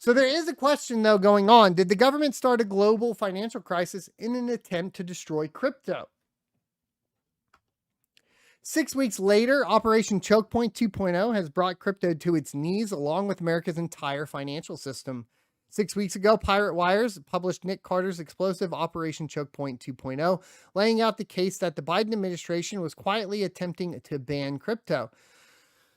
So there is a question, though, going on. Did the government start a global financial crisis in an attempt to destroy crypto? 6 weeks later, Operation Choke Point 2.0 has brought crypto to its knees, along with America's entire financial system. 6 weeks ago, Pirate Wires published Nick Carter's explosive Operation Choke Point 2.0, laying out the case that the Biden administration was quietly attempting to ban crypto.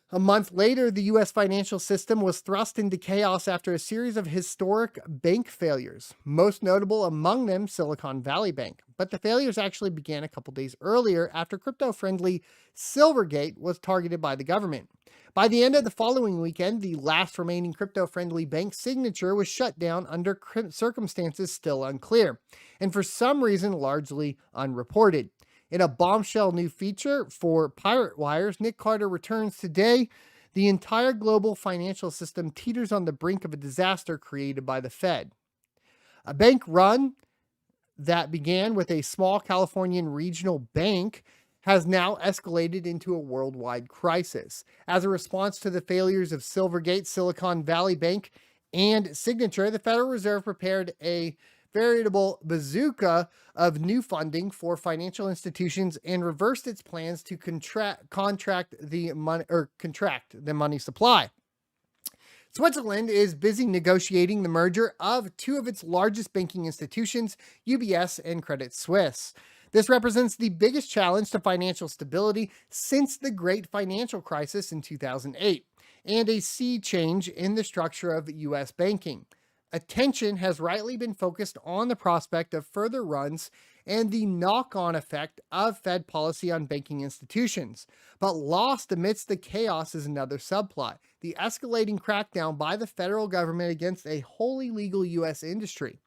A month later, the U.S. financial system was thrust into chaos after a series of historic bank failures, most notable among them Silicon Valley Bank. But the failures actually began a couple days earlier after crypto-friendly Silvergate was targeted by the government. By the end of the following weekend, the last remaining crypto-friendly bank Signature was shut down under circumstances still unclear, and for some reason largely unreported. In a bombshell new feature for Pirate Wires, Nick Carter returns today. The entire global financial system teeters on the brink of a disaster created by the Fed. A bank run that began with a small Californian regional bank has now escalated into a worldwide crisis. As a response to the failures of Silvergate, Silicon Valley Bank, and Signature, the Federal Reserve prepared a veritable bazooka of new funding for financial institutions and reversed its plans to contract the money supply. Switzerland is busy negotiating the merger of two of its largest banking institutions, UBS and Credit Suisse. This represents the biggest challenge to financial stability since the Great Financial Crisis in 2008, and a sea change in the structure of U.S. banking. Attention has rightly been focused on the prospect of further runs and the knock-on effect of Fed policy on banking institutions. But lost amidst the chaos is another subplot: the escalating crackdown by the federal government against a wholly legal U.S. industry.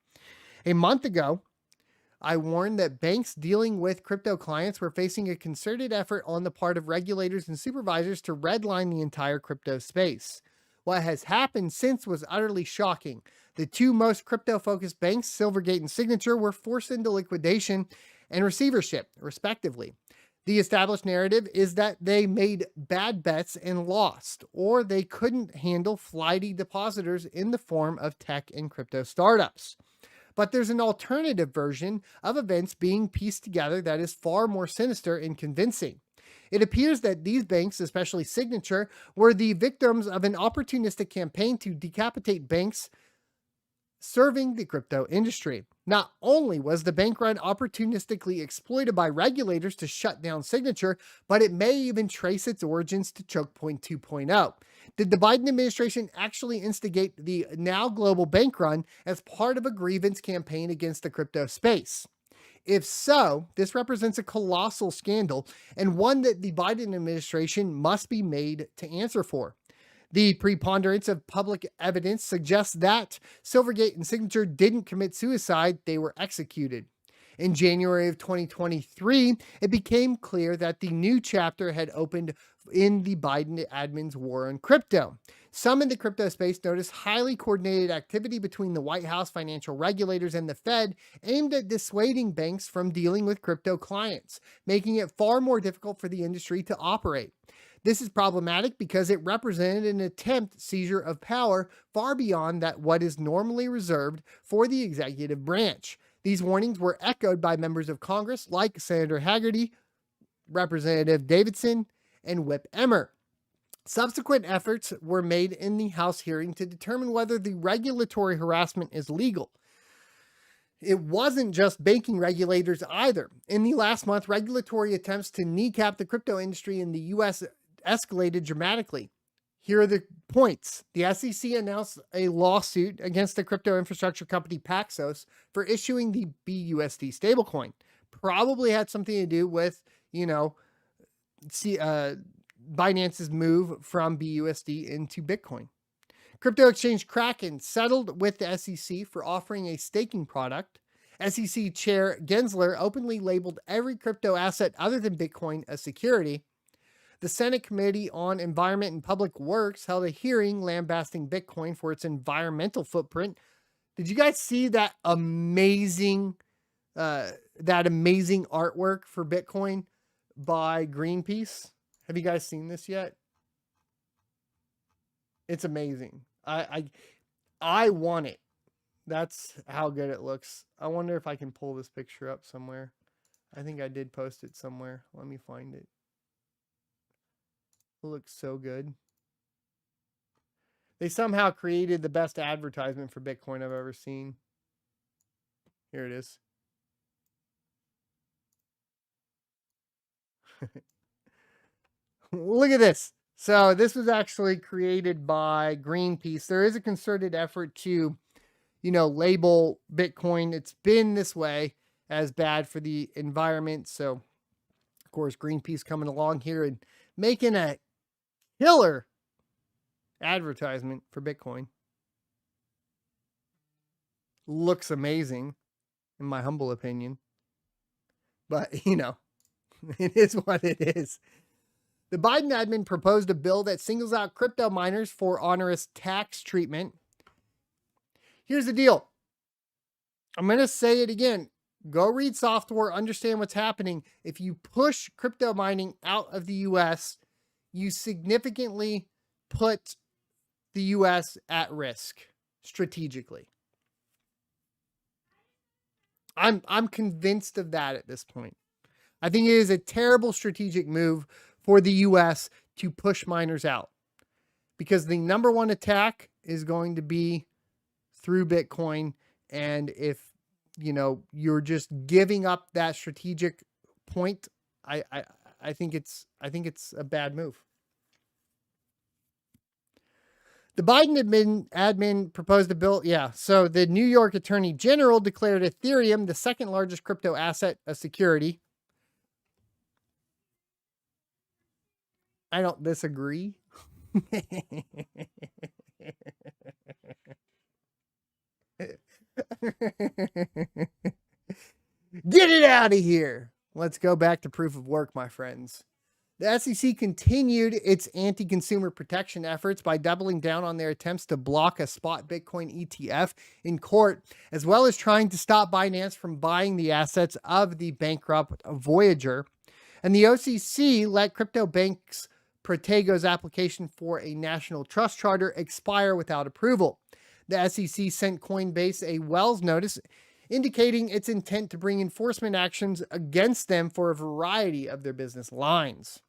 A month ago, I warned that banks dealing with crypto clients were facing a concerted effort on the part of regulators and supervisors to redline the entire crypto space. What has happened since was utterly shocking. The two most crypto-focused banks, Silvergate and Signature, were forced into liquidation and receivership, respectively. The established narrative is that they made bad bets and lost, or they couldn't handle flighty depositors in the form of tech and crypto startups. But there's an alternative version of events being pieced together that is far more sinister and convincing. It appears that these banks, especially Signature, were the victims of an opportunistic campaign to decapitate banks serving the crypto industry. Not only was the bank run opportunistically exploited by regulators to shut down Signature, but it may even trace its origins to Choke Point 2.0. Did the Biden administration actually instigate the now global bank run as part of a grievance campaign against the crypto space? If so, this represents a colossal scandal and one that the Biden administration must be made to answer for. The preponderance of public evidence suggests that Silvergate and Signature didn't commit suicide, they were executed. In January of 2023, it became clear that the new chapter had opened in the Biden admin's war on crypto. Some in the crypto space noticed highly coordinated activity between the White House, financial regulators, and the Fed aimed at dissuading banks from dealing with crypto clients, making it far more difficult for the industry to operate. This is problematic because it represented an attempted seizure of power far beyond that what is normally reserved for the executive branch. These warnings were echoed by members of Congress like Senator Hagerty, Representative Davidson, and Whip Emmer. Subsequent efforts were made in the House hearing to determine whether the regulatory harassment is legal. It wasn't just banking regulators either. In the last month, regulatory attempts to kneecap the crypto industry in the U.S. escalated dramatically. Here are the points. The SEC announced a lawsuit against the crypto infrastructure company Paxos for issuing the BUSD stablecoin. Probably had something to do with, Binance's move from BUSD into Bitcoin. Crypto exchange Kraken settled with the SEC for offering a staking product. SEC Chair Gensler openly labeled every crypto asset other than Bitcoin a security. The Senate Committee on Environment and Public Works held a hearing lambasting Bitcoin for its environmental footprint. Did you guys see that amazing artwork for Bitcoin by Greenpeace? Have you guys seen this yet? It's amazing. I want it. That's how good it looks. I wonder if I can pull this picture up somewhere. I think I did post it somewhere. Let me find it. It looks so good. They somehow created the best advertisement for Bitcoin I've ever seen. Here it is. Look at this. So this was actually created by Greenpeace. There is a concerted effort to, label Bitcoin. It's been this way as bad for the environment. So, of course, Greenpeace coming along here and making a killer advertisement for Bitcoin. Looks amazing, in my humble opinion. But, it is what it is. The Biden admin proposed a bill that singles out crypto miners for onerous tax treatment. Here's the deal. I'm going to say it again. Go read software, understand what's happening. If you push crypto mining out of the U.S., you significantly put the U.S. at risk strategically. I'm convinced of that at this point. I think it is a terrible strategic move for the U.S. to push miners out, because the number one attack is going to be through Bitcoin. And if, you're just giving up that strategic point, I think it's a bad move. The Biden admin proposed a bill. Yeah. So the New York Attorney General declared Ethereum the second largest crypto asset a security. I don't disagree. Get it out of here. Let's go back to proof of work, my friends. The SEC continued its anti-consumer protection efforts by doubling down on their attempts to block a spot Bitcoin ETF in court, as well as trying to stop Binance from buying the assets of the bankrupt Voyager. And the OCC let crypto banks Protego's application for a national trust charter expire without approval. The SEC sent Coinbase a Wells notice indicating its intent to bring enforcement actions against them for a variety of their business lines.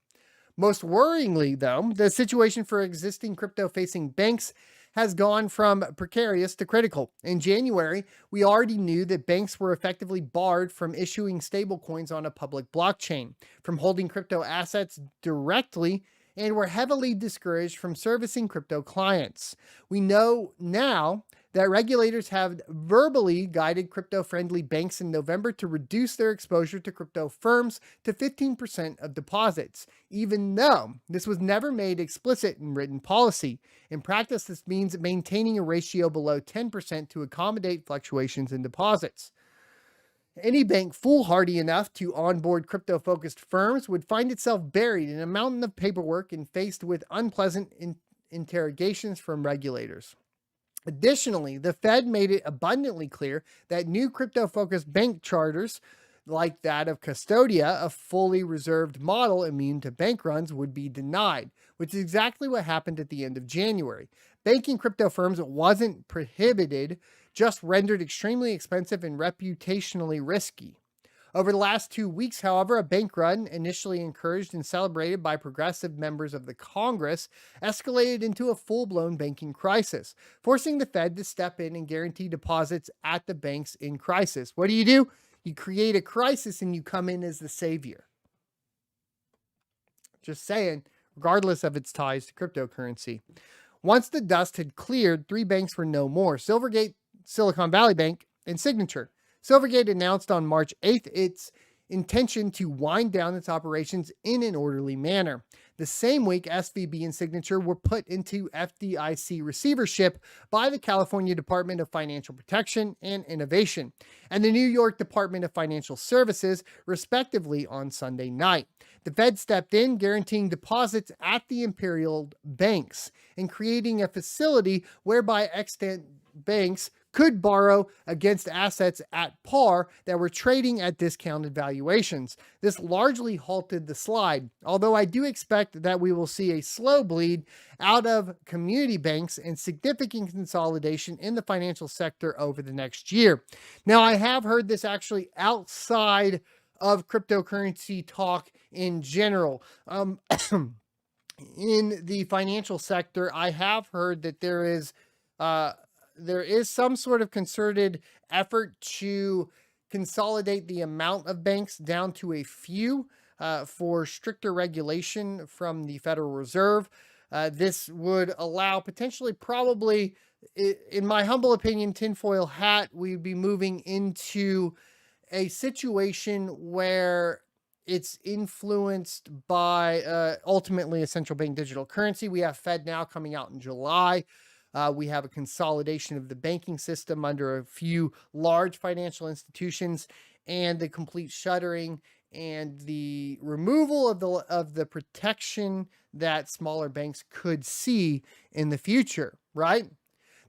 Most worryingly, though, the situation for existing crypto-facing banks has gone from precarious to critical. In January, we already knew that banks were effectively barred from issuing stablecoins on a public blockchain, from holding crypto assets directly, and were heavily discouraged from servicing crypto clients. We know now that regulators have verbally guided crypto-friendly banks in November to reduce their exposure to crypto firms to 15% of deposits, even though this was never made explicit in written policy. In practice, this means maintaining a ratio below 10% to accommodate fluctuations in deposits. Any bank foolhardy enough to onboard crypto-focused firms would find itself buried in a mountain of paperwork and faced with unpleasant interrogations from regulators. Additionally, the Fed made it abundantly clear that new crypto-focused bank charters, like that of Custodia, a fully reserved model immune to bank runs, would be denied, which is exactly what happened at the end of January. Banking crypto firms wasn't prohibited, just rendered extremely expensive and reputationally risky. Over the last 2 weeks, however, a bank run, initially encouraged and celebrated by progressive members of the Congress, escalated into a full-blown banking crisis, forcing the Fed to step in and guarantee deposits at the banks in crisis. What do? You create a crisis and you come in as the savior. Just saying, regardless of its ties to cryptocurrency. Once the dust had cleared, 3 banks were no more: Silvergate, Silicon Valley Bank, and Signature. Silvergate announced on March 8th its intention to wind down its operations in an orderly manner. The same week, SVB and Signature were put into FDIC receivership by the California Department of Financial Protection and Innovation and the New York Department of Financial Services, respectively, on Sunday night. The Fed stepped in, guaranteeing deposits at the imperial banks and creating a facility whereby extant banks could borrow against assets at par that were trading at discounted valuations. This largely halted the slide, although I do expect that we will see a slow bleed out of community banks and significant consolidation in the financial sector over the next year. Now, I have heard this actually outside of cryptocurrency talk in general. In the financial sector, I have heard that there is some sort of concerted effort to consolidate the amount of banks down to a few for stricter regulation from the Federal Reserve. This would allow potentially, probably, in my humble opinion, tinfoil hat, we'd be moving into a situation where it's influenced by ultimately a central bank digital currency. We have Fed now coming out in July. We have a consolidation of the banking system under a few large financial institutions, and the complete shuttering and the removal of the protection that smaller banks could see in the future, right?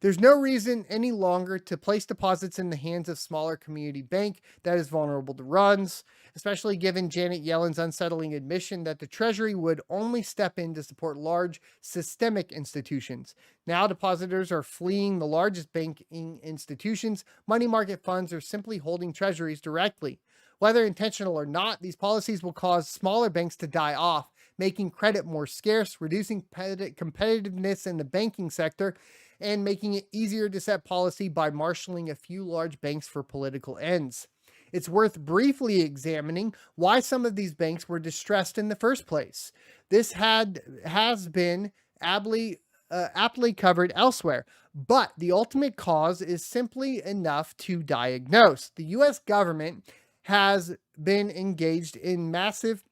There's no reason any longer to place deposits in the hands of smaller community bank that is vulnerable to runs, especially given Janet Yellen's unsettling admission that the Treasury would only step in to support large systemic institutions. Now depositors are fleeing the largest banking institutions. Money market funds are simply holding treasuries directly. Whether intentional or not, these policies will cause smaller banks to die off, making credit more scarce, reducing competitiveness in the banking sector, and making it easier to set policy by marshaling a few large banks for political ends. It's worth briefly examining why some of these banks were distressed in the first place. This has been aptly covered elsewhere, but the ultimate cause is simply enough to diagnose. The U.S. government has been engaged in massive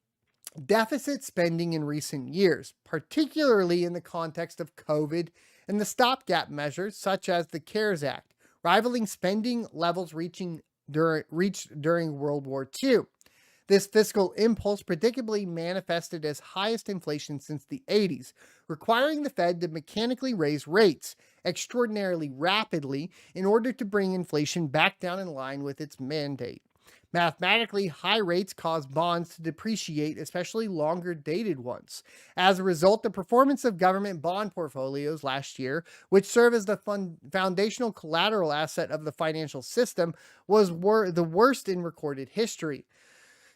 deficit spending in recent years, particularly in the context of COVID and the stopgap measures such as the CARES Act, rivaling spending levels reached during World War II. This fiscal impulse predictably manifested as highest inflation since the 80s, requiring the Fed to mechanically raise rates extraordinarily rapidly in order to bring inflation back down in line with its mandate. Mathematically, high rates cause bonds to depreciate, especially longer-dated ones. As a result, the performance of government bond portfolios last year, which serve as the foundational collateral asset of the financial system, was the worst in recorded history.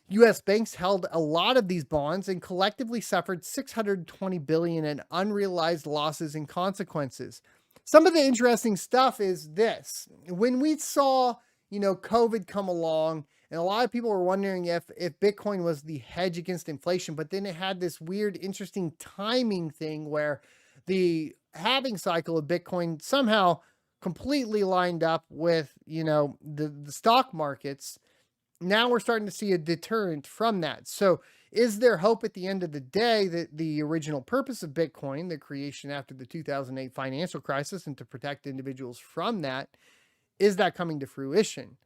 U.S. banks held a lot of these bonds and collectively suffered $620 billion in unrealized losses and consequences. Some of the interesting stuff is this. When we saw, COVID come along, and a lot of people were wondering if Bitcoin was the hedge against inflation, but then it had this weird, interesting timing thing where the halving cycle of Bitcoin somehow completely lined up with, the stock markets. Now we're starting to see a deterrent from that. So is there hope at the end of the day that the original purpose of Bitcoin, the creation after the 2008 financial crisis and to protect individuals from that, is that coming to fruition?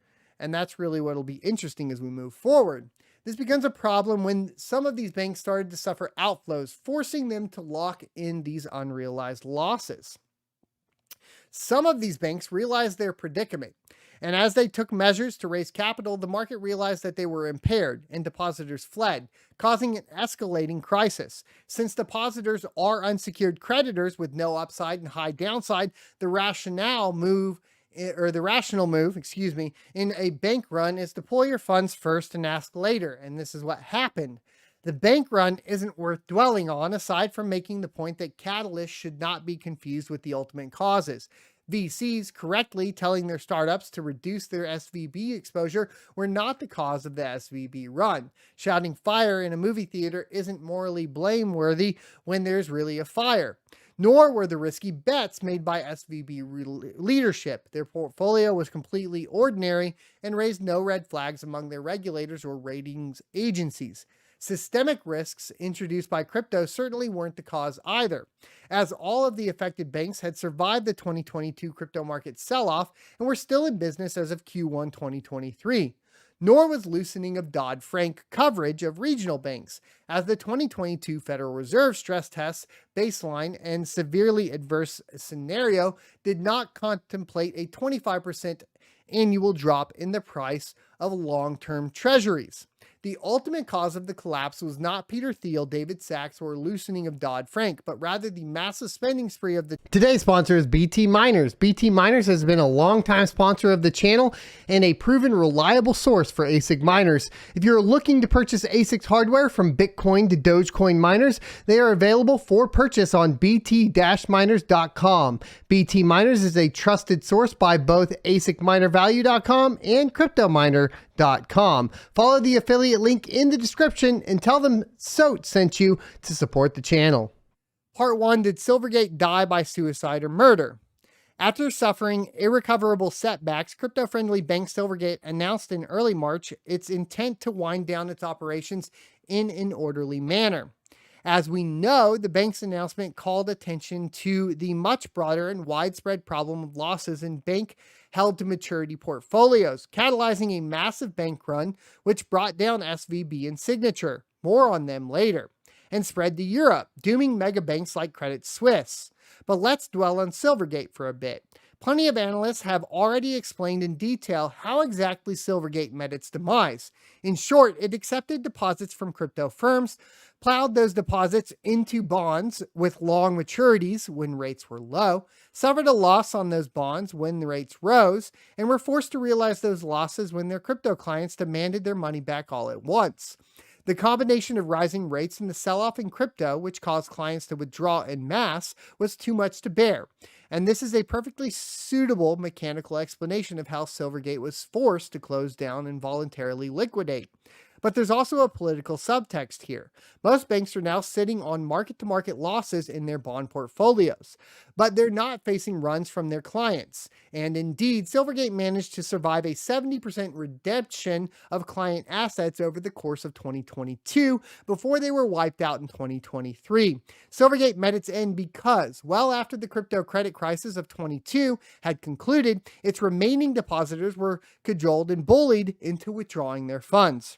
And that's really what'll be interesting as we move forward. This becomes a problem when some of these banks started to suffer outflows, forcing them to lock in these unrealized losses. Some of these banks realized their predicament, and as they took measures to raise capital, the market realized that they were impaired and depositors fled, causing an escalating crisis. Since depositors are unsecured creditors with no upside and high downside, the rational move in a bank run is deploy your funds first and ask later. And this is what happened. The bank run isn't worth dwelling on, aside from making the point that catalysts should not be confused with the ultimate causes. VCs correctly telling their startups to reduce their SVB exposure were not the cause of the SVB run. Shouting fire in a movie theater isn't morally blameworthy when there's really a fire. Nor were the risky bets made by SVB leadership. Their portfolio was completely ordinary and raised no red flags among their regulators or ratings agencies. Systemic risks introduced by crypto certainly weren't the cause either, as all of the affected banks had survived the 2022 crypto market sell-off and were still in business as of Q1 2023. Nor was loosening of Dodd-Frank coverage of regional banks, as the 2022 Federal Reserve stress test baseline and severely adverse scenario did not contemplate a 25% annual drop in the price of long-term treasuries. The ultimate cause of the collapse was not Peter Thiel, David Sachs, or loosening of Dodd-Frank, but rather the massive spending spree of the... Today's sponsor is BT Miners. BT Miners has been a longtime sponsor of the channel and a proven reliable source for ASIC miners. If you're looking to purchase ASIC hardware from Bitcoin to Dogecoin miners, they are available for purchase on bt-miners.com. BT Miners is a trusted source by both ASICminervalue.com and CryptoMiner.com. Follow the affiliate link in the description and tell them SOT sent you to support the channel. Part 1. Did Silvergate die by suicide or murder? After suffering irrecoverable setbacks, crypto-friendly bank Silvergate announced in early March its intent to wind down its operations in an orderly manner. As we know, the bank's announcement called attention to the much broader and widespread problem of losses in bank held-to-maturity portfolios, catalyzing a massive bank run which brought down SVB and Signature, more on them later, and spread to Europe, dooming mega banks like Credit Suisse. But let's dwell on Silvergate for a bit. Plenty of analysts have already explained in detail how exactly Silvergate met its demise. In short, it accepted deposits from crypto firms, plowed those deposits into bonds with long maturities when rates were low, suffered a loss on those bonds when the rates rose, and were forced to realize those losses when their crypto clients demanded their money back all at once. The combination of rising rates and the sell-off in crypto, which caused clients to withdraw en masse, was too much to bear. And this is a perfectly suitable mechanical explanation of how Silvergate was forced to close down and voluntarily liquidate. But there's also a political subtext here. Most banks are now sitting on market-to-market losses in their bond portfolios, but they're not facing runs from their clients. And indeed, Silvergate managed to survive a 70% redemption of client assets over the course of 2022 before they were wiped out in 2023. Silvergate met its end because, well after the crypto credit crisis of 22 had concluded, its remaining depositors were cajoled and bullied into withdrawing their funds.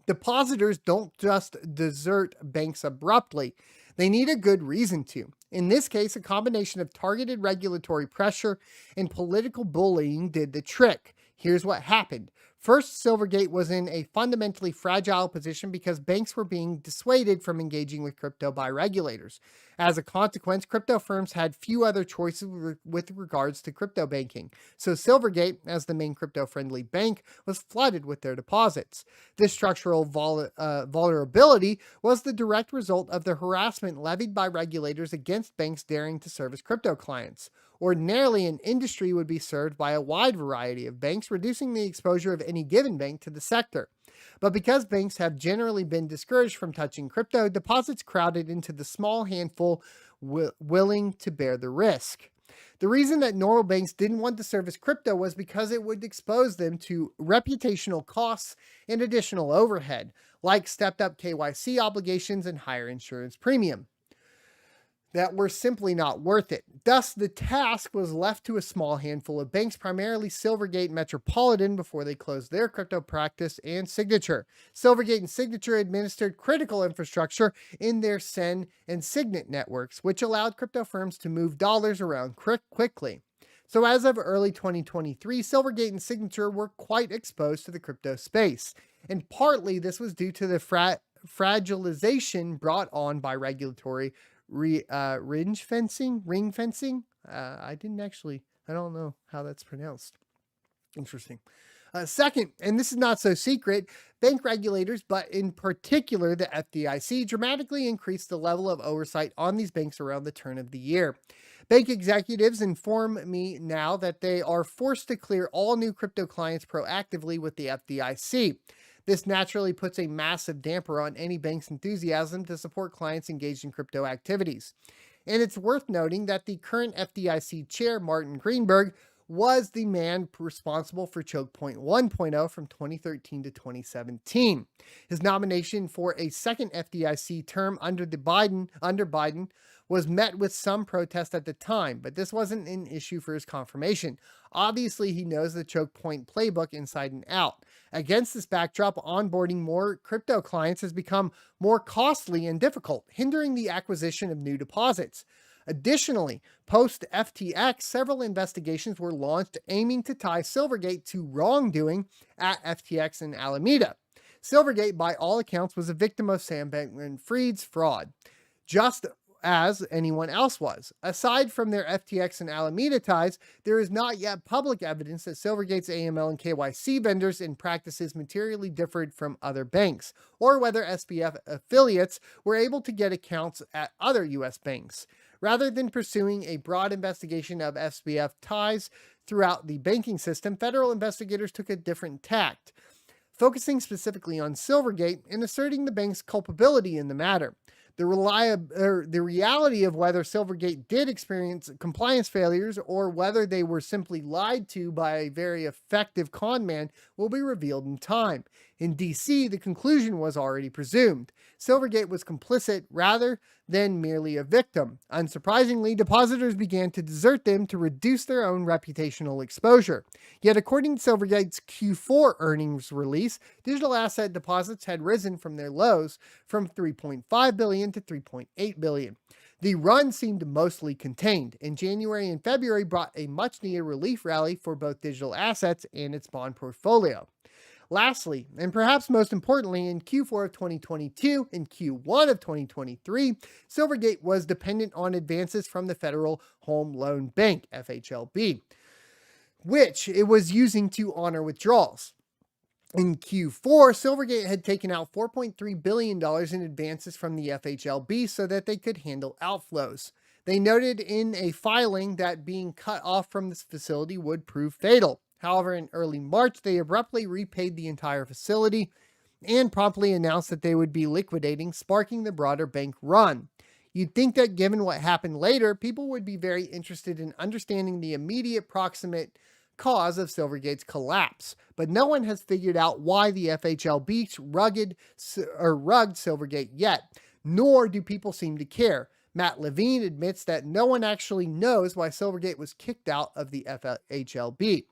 Depositors don't just desert banks abruptly. They need a good reason to. In this case, a combination of targeted regulatory pressure and political bullying did the trick. Here's what happened. First, Silvergate was in a fundamentally fragile position because banks were being dissuaded from engaging with crypto by regulators. As a consequence, crypto firms had few other choices with regards to crypto banking. So Silvergate, as the main crypto-friendly bank, was flooded with their deposits. This structural vulnerability was the direct result of the harassment levied by regulators against banks daring to service crypto clients. Ordinarily, an industry would be served by a wide variety of banks, reducing the exposure of any given bank to the sector. But because banks have generally been discouraged from touching crypto, deposits crowded into the small handful willing to bear the risk. The reason that normal banks didn't want to service crypto was because it would expose them to reputational costs and additional overhead, like stepped-up KYC obligations and higher insurance premium, that were simply not worth it. Thus, the task was left to a small handful of banks, primarily Silvergate and Metropolitan, before they closed their crypto practice, and Signature. Silvergate and Signature administered critical infrastructure in their SEN and Signet networks, which allowed crypto firms to move dollars around quickly. So as of early 2023, Silvergate and Signature were quite exposed to the crypto space, and partly this was due to the fragilization brought on by regulatory ring fencing. I don't know how that's pronounced. Interesting. Second, and this is not so secret, bank regulators, but in particular the FDIC, dramatically increased the level of oversight on these banks around the turn of the year. Bank executives inform me now that they are forced to clear all new crypto clients proactively with the FDIC. This naturally puts a massive damper on any bank's enthusiasm to support clients engaged in crypto activities. And it's worth noting that the current FDIC chair, Martin Greenberg, was the man responsible for Choke Point 1.0 from 2013 to 2017. His nomination for a second FDIC term under Biden was met with some protest at the time, but this wasn't an issue for his confirmation. Obviously, he knows the Choke Point playbook inside and out. Against this backdrop, onboarding more crypto clients has become more costly and difficult, hindering the acquisition of new deposits. Additionally, post FTX, several investigations were launched aiming to tie Silvergate to wrongdoing at FTX and Alameda. Silvergate, by all accounts, was a victim of Sam Bankman-Fried's fraud, just as anyone else was. Aside from their FTX and Alameda ties, there is not yet public evidence that Silvergate's AML and KYC vendors and practices materially differed from other banks, or whether SBF affiliates were able to get accounts at other U.S. banks. Rather than pursuing a broad investigation of SBF ties throughout the banking system, federal investigators took a different tact, focusing specifically on Silvergate and asserting the bank's culpability in the matter. The reality of whether Silvergate did experience compliance failures or whether they were simply lied to by a very effective con man will be revealed in time. In DC, the conclusion was already presumed. Silvergate was complicit rather than merely a victim. Unsurprisingly, depositors began to desert them to reduce their own reputational exposure. Yet, according to Silvergate's Q4 earnings release, digital asset deposits had risen from their lows from $3.5 billion to $3.8 billion. The run seemed mostly contained, and January and February brought a much-needed relief rally for both digital assets and its bond portfolio. Lastly, and perhaps most importantly, in Q4 of 2022 and Q1 of 2023, Silvergate was dependent on advances from the Federal Home Loan Bank, FHLB, which it was using to honor withdrawals. In Q4, Silvergate had taken out $4.3 billion in advances from the FHLB so that they could handle outflows. They noted in a filing that being cut off from this facility would prove fatal. However, in early March, they abruptly repaid the entire facility and promptly announced that they would be liquidating, sparking the broader bank run. You'd think that given what happened later, people would be very interested in understanding the immediate proximate cause of Silvergate's collapse, but no one has figured out why the FHLB rugged Silvergate yet, nor do people seem to care. Matt Levine admits that no one actually knows why Silvergate was kicked out of the FHLB.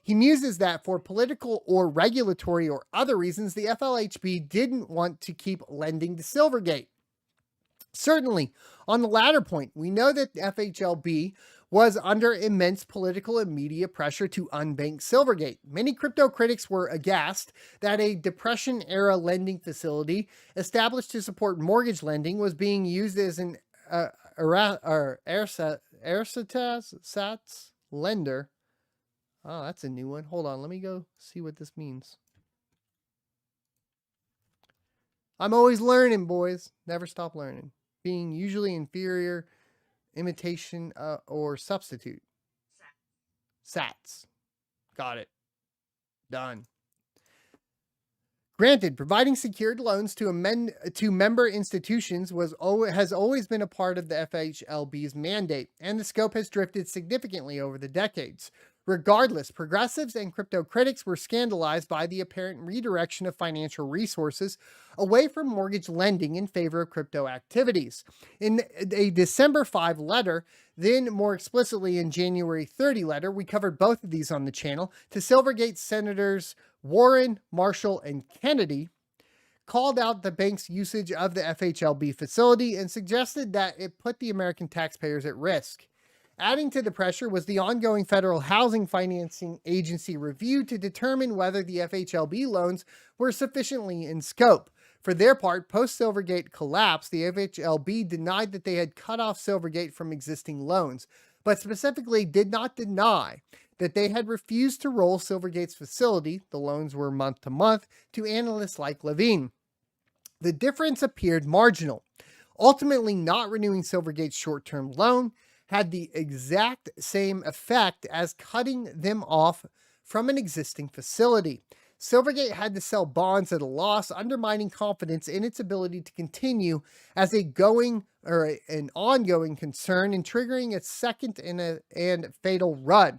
He muses that for political or regulatory or other reasons, the FLHB didn't want to keep lending to Silvergate. Certainly, on the latter point, we know that the FHLB was under immense political and media pressure to unbank Silvergate. Many crypto critics were aghast that a Depression-era lending facility established to support mortgage lending was being used as an ersatz lender. Oh, that's a new one. Hold on, let me go see what this means. I'm always learning, boys. Never stop learning. Being usually inferior, imitation, or substitute. Sats. Got it. Done. Granted, providing secured loans to member institutions has always been a part of the FHLB's mandate, and the scope has drifted significantly over the decades. Regardless, progressives and crypto critics were scandalized by the apparent redirection of financial resources away from mortgage lending in favor of crypto activities. In a December 5 letter, then more explicitly in January 30 letter, we covered both of these on the channel, to Silvergate Senators Warren, Marshall, and Kennedy, called out the bank's usage of the FHLB facility and suggested that it put the American taxpayers at risk. Adding to the pressure was the ongoing Federal Housing Financing Agency review to determine whether the FHLB loans were sufficiently in scope. For their part, post-Silvergate collapse, the FHLB denied that they had cut off Silvergate from existing loans, but specifically did not deny that they had refused to roll Silvergate's facility, the loans were month to month, to analysts like Levine. The difference appeared marginal. Ultimately, not renewing Silvergate's short-term loan had the exact same effect as cutting them off from an existing facility. Silvergate had to sell bonds at a loss, undermining confidence in its ability to continue as an ongoing concern and triggering its second and fatal run.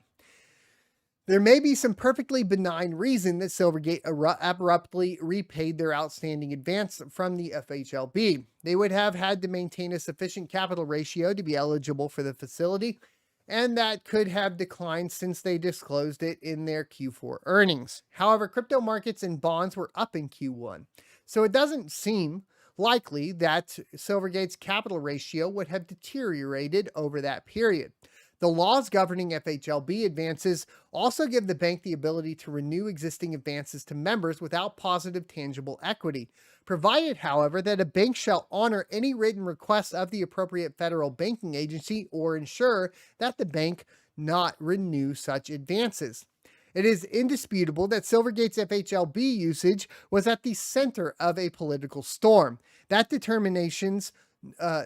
There may be some perfectly benign reason that Silvergate abruptly repaid their outstanding advance from the FHLB. They would have had to maintain a sufficient capital ratio to be eligible for the facility, and that could have declined since they disclosed it in their Q4 earnings. However, crypto markets and bonds were up in Q1, so it doesn't seem likely that Silvergate's capital ratio would have deteriorated over that period. The laws governing FHLB advances also give the bank the ability to renew existing advances to members without positive tangible equity, provided, however, that a bank shall honor any written request of the appropriate federal banking agency or ensure that the bank not renew such advances. It is indisputable that Silvergate's FHLB usage was at the center of a political storm. That determinations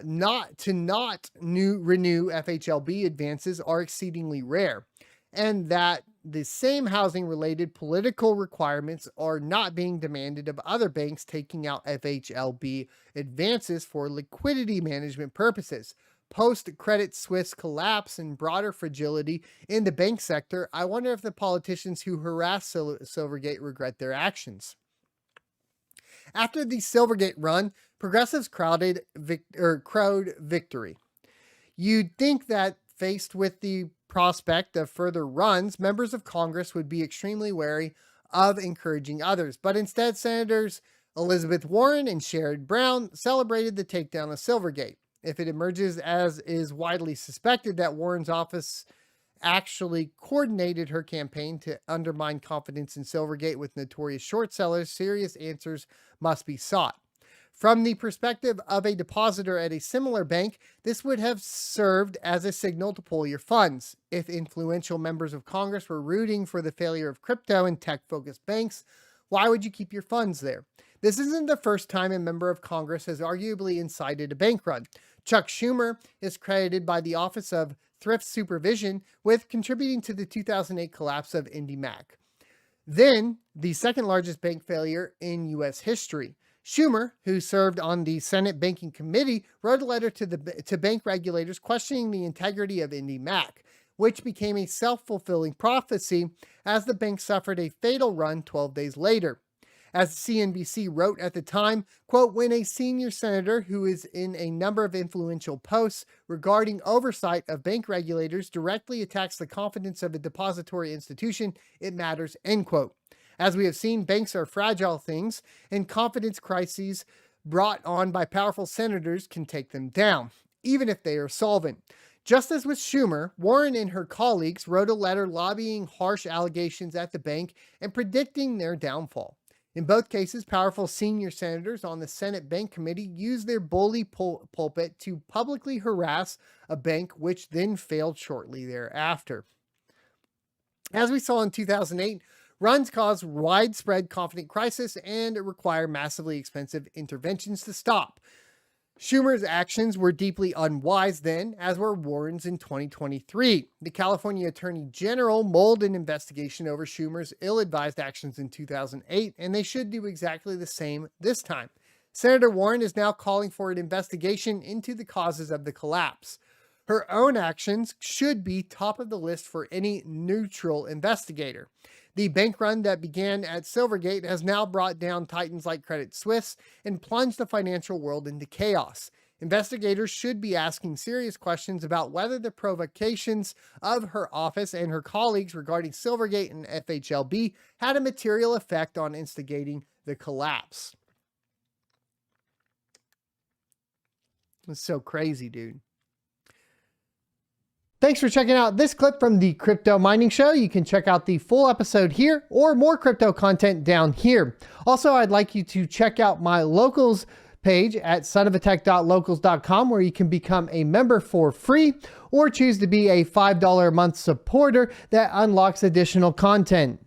not renew FHLB advances are exceedingly rare, and that the same housing-related political requirements are not being demanded of other banks taking out FHLB advances for liquidity management purposes. Post-Credit Suisse collapse and broader fragility in the bank sector, I wonder if the politicians who harassed Silvergate regret their actions. After the Silvergate run, progressives crowed victory. You'd think that faced with the prospect of further runs, members of Congress would be extremely wary of encouraging others, but instead Senators Elizabeth Warren and Sherrod Brown celebrated the takedown of Silvergate. If it emerges, as is widely suspected, that Warren's office actually coordinated her campaign to undermine confidence in Silvergate with notorious short sellers, serious answers must be sought. From the perspective of a depositor at a similar bank, this would have served as a signal to pull your funds. If influential members of Congress were rooting for the failure of crypto and tech-focused banks, why would you keep your funds there? This isn't the first time a member of Congress has arguably incited a bank run. Chuck Schumer is credited by the Office of Thrift Supervision with contributing to the 2008 collapse of IndyMac, then the second largest bank failure in U.S. history. Schumer, who served on the Senate Banking Committee, wrote a letter to bank regulators questioning the integrity of IndyMac, which became a self-fulfilling prophecy as the bank suffered a fatal run 12 days later. As CNBC wrote at the time, quote, when a senior senator who is in a number of influential posts regarding oversight of bank regulators directly attacks the confidence of a depository institution, it matters, end quote. As we have seen, banks are fragile things, and confidence crises brought on by powerful senators can take them down, even if they are solvent. Just as with Schumer, Warren and her colleagues wrote a letter lobbying harsh allegations at the bank and predicting their downfall. In both cases, powerful senior senators on the Senate Bank Committee used their bully pulpit to publicly harass a bank, which then failed shortly thereafter. As we saw in 2008, runs cause widespread confidence crisis and require massively expensive interventions to stop. Schumer's actions were deeply unwise then, as were Warren's in 2023. The California Attorney General mulled an investigation over Schumer's ill-advised actions in 2008, and they should do exactly the same this time. Senator Warren is now calling for an investigation into the causes of the collapse. Her own actions should be top of the list for any neutral investigator. The bank run that began at Silvergate has now brought down titans like Credit Suisse and plunged the financial world into chaos. Investigators should be asking serious questions about whether the provocations of her office and her colleagues regarding Silvergate and FHLB had a material effect on instigating the collapse. It's so crazy, dude. Thanks for checking out this clip from the Crypto Mining Show. You can check out the full episode here or more crypto content down here. Also, I'd like you to check out my locals page at sonofatech.locals.com, where you can become a member for free or choose to be a $5 a month supporter that unlocks additional content.